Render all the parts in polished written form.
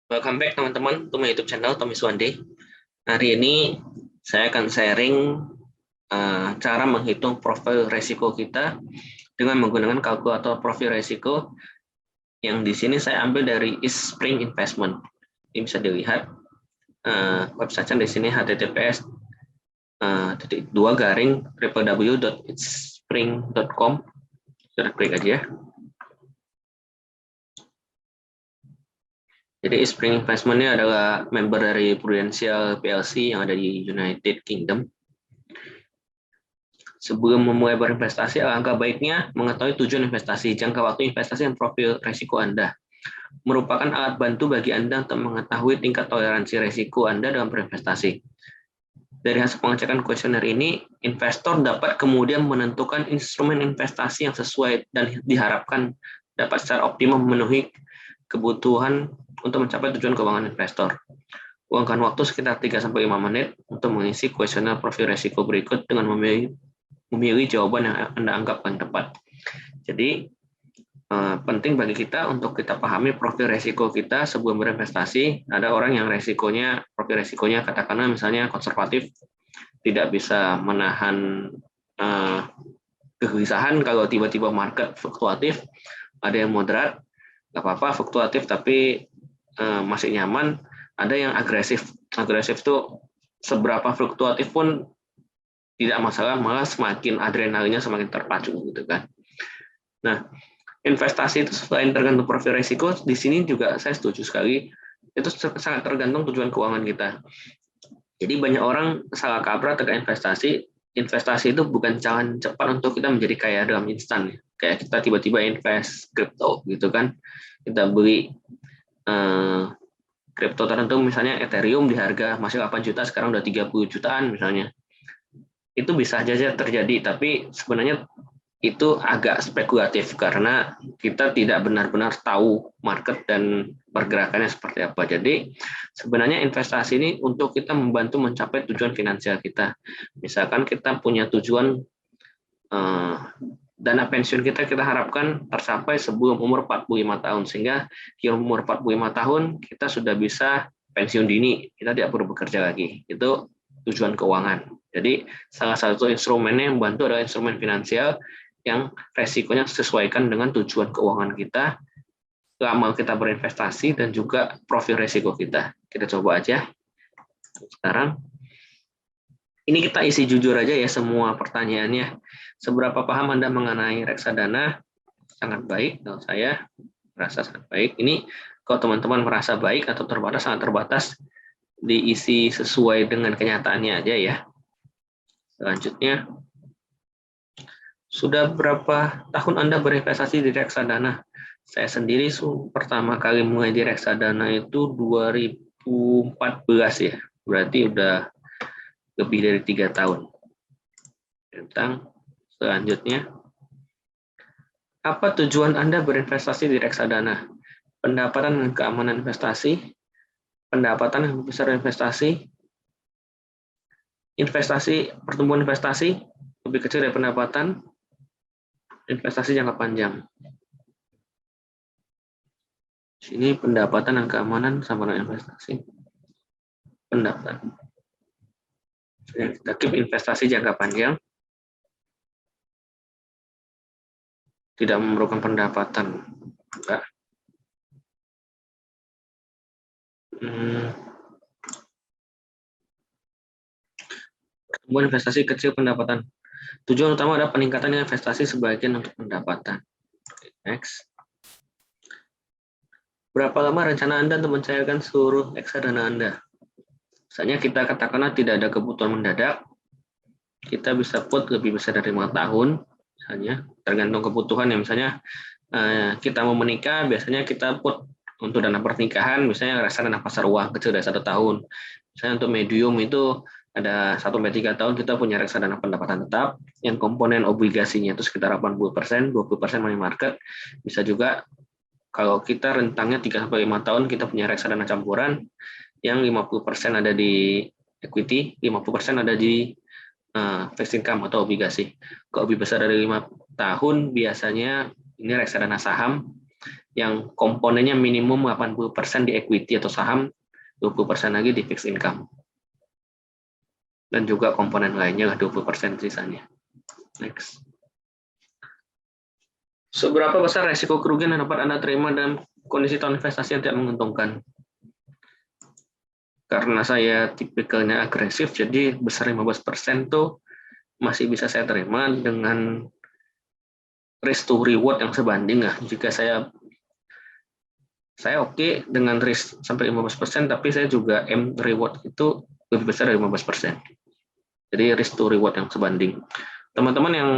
Welcome back teman-teman to my YouTube channel Tommy Swande. Hari ini saya akan sharing cara menghitung profil resiko kita dengan menggunakan kalkulator profil resiko yang di sini saya ambil dari East Spring Investment. Ini bisa dilihat website-nya di sini https www.eastspring.com. Kita klik aja. Jadi Spring Investment ini adalah member dari Prudential PLC yang ada di United Kingdom. Sebelum memulai berinvestasi, alangkah baiknya mengetahui tujuan investasi, jangka waktu investasi, dan profil risiko Anda. Merupakan alat bantu bagi Anda untuk mengetahui tingkat toleransi risiko Anda dalam berinvestasi. Dari hasil pengecekan kuesioner ini, investor dapat kemudian menentukan instrumen investasi yang sesuai dan diharapkan dapat secara optimum memenuhi kebutuhan untuk mencapai tujuan keuangan investor. Luangkan waktu sekitar 3-5 menit untuk mengisi kuesioner profil risiko berikut dengan memilih jawaban yang Anda anggap paling tepat. Jadi, penting bagi kita untuk kita pahami profil risiko kita sebelum berinvestasi. Ada orang yang profil risikonya katakanlah misalnya konservatif, tidak bisa menahan kegelisahan kalau tiba-tiba market fluktuatif. Ada yang moderat, nggak apa-apa fluktuatif tapi masih nyaman. Ada yang agresif itu seberapa fluktuatif pun tidak masalah, malah semakin adrenalinnya semakin terpacu gitu kan. Nah, investasi itu selain tergantung profil risiko, di sini juga saya setuju sekali itu sangat tergantung tujuan keuangan kita. Jadi banyak orang salah kaprah terkait investasi. Investasi itu bukan jalan cepat untuk kita menjadi kaya dalam instan. Kayak kita tiba-tiba invest kripto gitu kan. Kita beli kripto tertentu misalnya Ethereum di harga masih 8 juta sekarang udah 30 jutaan misalnya. Itu bisa saja terjadi, tapi sebenarnya itu agak spekulatif karena kita tidak benar-benar tahu market dan pergerakannya seperti apa. Jadi sebenarnya investasi ini untuk kita membantu mencapai tujuan finansial kita. Misalkan kita punya tujuan dana pensiun kita harapkan tercapai sebelum umur 45 tahun, sehingga di umur 45 tahun kita sudah bisa pensiun dini, kita tidak perlu bekerja lagi. Itu tujuan keuangan. Jadi salah satu instrumennya yang membantu adalah instrumen finansial yang resikonya sesuaikan dengan tujuan keuangan kita, lama kita berinvestasi, dan juga profil resiko kita. Kita coba aja sekarang. Ini kita isi jujur aja ya semua pertanyaannya. Seberapa paham Anda mengenai reksadana? Sangat baik, kalau saya merasa sangat baik. Ini kalau teman-teman merasa baik atau terbatas, sangat terbatas, diisi sesuai dengan kenyataannya aja ya. Selanjutnya, sudah berapa tahun Anda berinvestasi di reksadana? Saya sendiri pertama kali mulai di reksadana itu 2014 ya. Berarti udah lebih dari 3 tahun. Tentang selanjutnya, apa tujuan Anda berinvestasi di reksadana? Pendapatan dan keamanan investasi, pendapatan yang besar investasi, pertumbuhan investasi lebih kecil dari pendapatan, investasi jangka panjang. Sini pendapatan dan keamanan sama dengan investasi. Pendapatan. Kita keep investasi jangka panjang. Tidak memerlukan pendapatan. Enggak. Pertumbuhan investasi kecil pendapatan. Tujuan utama adalah peningkatan investasi sebagian untuk pendapatan. Next. Berapa lama rencana Anda untuk mencairkan seluruh reksadana Anda? Misalnya kita katakanlah tidak ada kebutuhan mendadak, kita bisa put lebih besar dari 5 tahun, misalnya tergantung kebutuhan ya. Misalnya kita mau menikah, biasanya kita put untuk dana pernikahan, misalnya reksadana pasar uang kecil dari 1 tahun. Misalnya untuk medium itu ada 1-3 tahun kita punya reksadana pendapatan tetap, yang komponen obligasinya itu sekitar 80%, 20% money market. Bisa juga kalau kita rentangnya 3-5 tahun kita punya reksadana campuran, yang 50% ada di equity, 50% ada di fixed income atau obligasi. Kalau lebih besar dari 5 tahun, biasanya ini reksadana saham yang komponennya minimum 80% di equity atau saham, 20% lagi di fixed income. Dan juga komponen lainnya 20% sisanya. Next. Seberapa besar resiko kerugian yang dapat Anda terima dalam kondisi tahun investasi yang tidak menguntungkan? Karena saya tipikalnya agresif, jadi besar 15% tuh masih bisa saya terima dengan risk to reward yang sebanding. Jika saya oke dengan risk sampai 15%, tapi saya juga reward itu lebih besar dari 15%. Jadi risk to reward yang sebanding. Teman-teman yang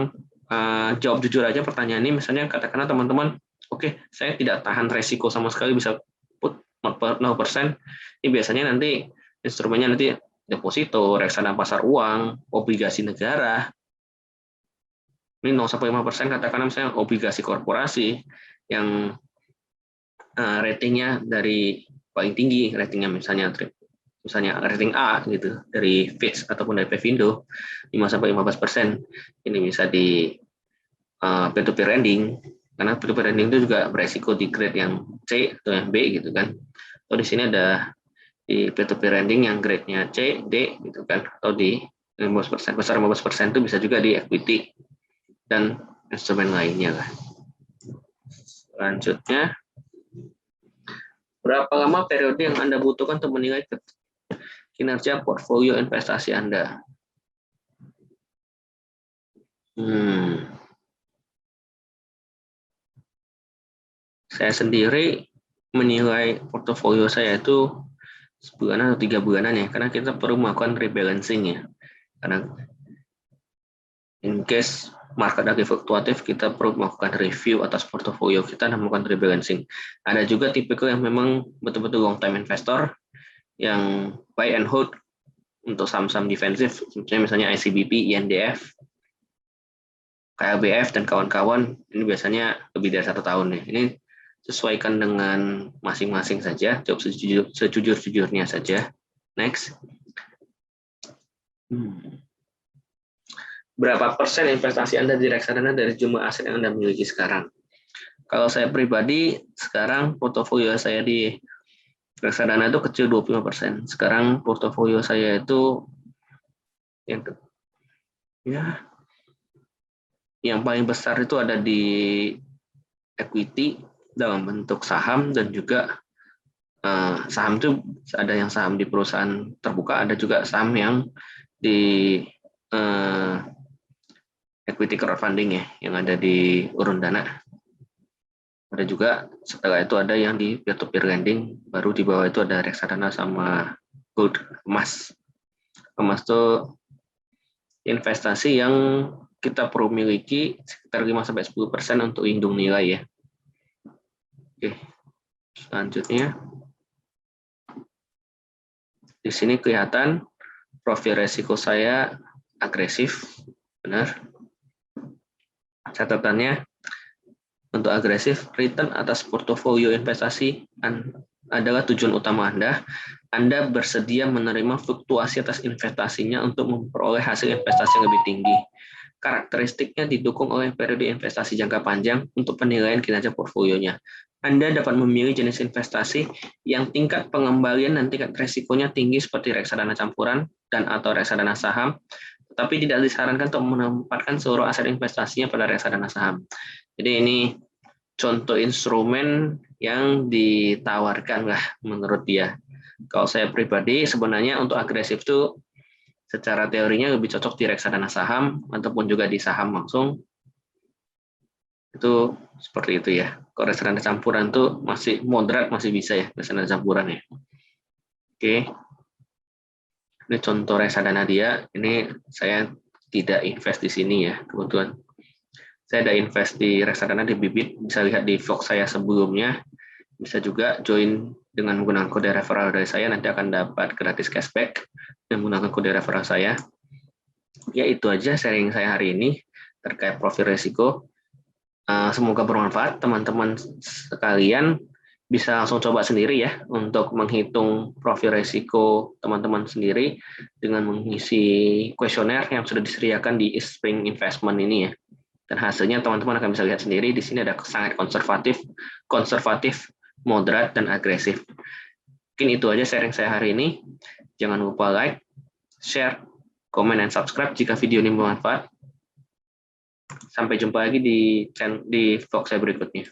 jawab jujur aja pertanyaan ini, misalnya katakanlah teman-teman, oke, saya tidak tahan resiko sama sekali, bisa put 0%. Ini biasanya nanti instrumennya nanti deposito, reksadana pasar uang, obligasi negara. Ini 0-5%, katakanlah misalnya obligasi korporasi yang ratingnya dari paling tinggi, ratingnya misalnya rating A gitu dari Fitch ataupun dari Pevindo 5-15%. Ini bisa di peer-to-peer lending, karena peer-to-peer lending itu juga beresiko di grade yang C atau yang B gitu kan. Atau di sini ada di peer-to-peer lending yang grade-nya C, D gitu kan, atau di 15%, besar 15% itu bisa juga di equity dan instrumen lainnya lah. Selanjutnya, berapa lama periode yang Anda butuhkan untuk menilai kinerja portfolio investasi Anda? Saya sendiri menilai portofolio saya itu sebulan atau 3 bulanan ya, karena kita perlu melakukan rebalancing ya. Karena in case market lagi fluktuatif, kita perlu melakukan review atas portofolio kita dan melakukan rebalancing. Ada juga tipikal yang memang betul-betul long time investor yang buy and hold untuk saham-saham defensif, misalnya ICBP, INDF, KLBF dan kawan-kawan. Ini biasanya lebih dari 1 tahun nih. Ini sesuaikan dengan masing-masing saja, jawab sejujur-jujurnya saja. Next. Berapa persen investasi Anda di reksadana dari jumlah aset yang Anda miliki sekarang? Kalau saya pribadi, sekarang portofolio saya di reksadana itu kecil 25%. Sekarang portofolio saya itu yang paling besar itu ada di equity dalam bentuk saham, dan juga saham itu ada yang saham di perusahaan terbuka, ada juga saham yang di equity crowdfunding ya, yang ada di urun dana. Ada juga setelah itu ada yang di peer-to-peer lending, baru di bawah itu ada reksadana sama gold, emas. Emas itu investasi yang kita perlu miliki sekitar 5-10% untuk lindung nilai ya. Oke, selanjutnya di sini kelihatan profil resiko saya agresif, benar. Catatannya untuk agresif, return atas portofolio investasi adalah tujuan utama Anda. Anda bersedia menerima fluktuasi atas investasinya untuk memperoleh hasil investasi yang lebih tinggi. Karakteristiknya didukung oleh periode investasi jangka panjang untuk penilaian kinerja portfolionya. Anda dapat memilih jenis investasi yang tingkat pengembalian dan tingkat resikonya tinggi seperti reksadana campuran dan atau reksadana saham, tetapi tidak disarankan untuk menempatkan seluruh aset investasinya pada reksadana saham. Jadi ini contoh instrumen yang ditawarkan lah menurut dia. Kalau saya pribadi sebenarnya untuk agresif itu secara teorinya lebih cocok di reksadana saham ataupun juga di saham langsung. Itu seperti itu ya. Kalau reksadana campuran tuh masih moderat, masih bisa ya reksadana campuran ya. Oke. Ini contoh reksadana dia. Ini saya tidak invest di sini ya, kebetulan. Saya ada invest di reksadana di Bibit, bisa lihat di vlog saya sebelumnya. Bisa juga join dengan menggunakan kode referral dari saya, nanti akan dapat gratis cashback dengan menggunakan kode referral saya. Ya itu aja sharing saya hari ini terkait profil risiko. Semoga bermanfaat, teman-teman sekalian bisa langsung coba sendiri ya untuk menghitung profil risiko teman-teman sendiri dengan mengisi kuesioner yang sudah disediakan di Eastspring Investment ini ya. Dan hasilnya teman-teman akan bisa lihat sendiri, di sini ada sangat konservatif, moderat, dan agresif. Mungkin itu aja sharing saya hari ini. Jangan lupa like, share, komen, dan subscribe jika video ini bermanfaat. Sampai jumpa lagi di vlog saya berikutnya.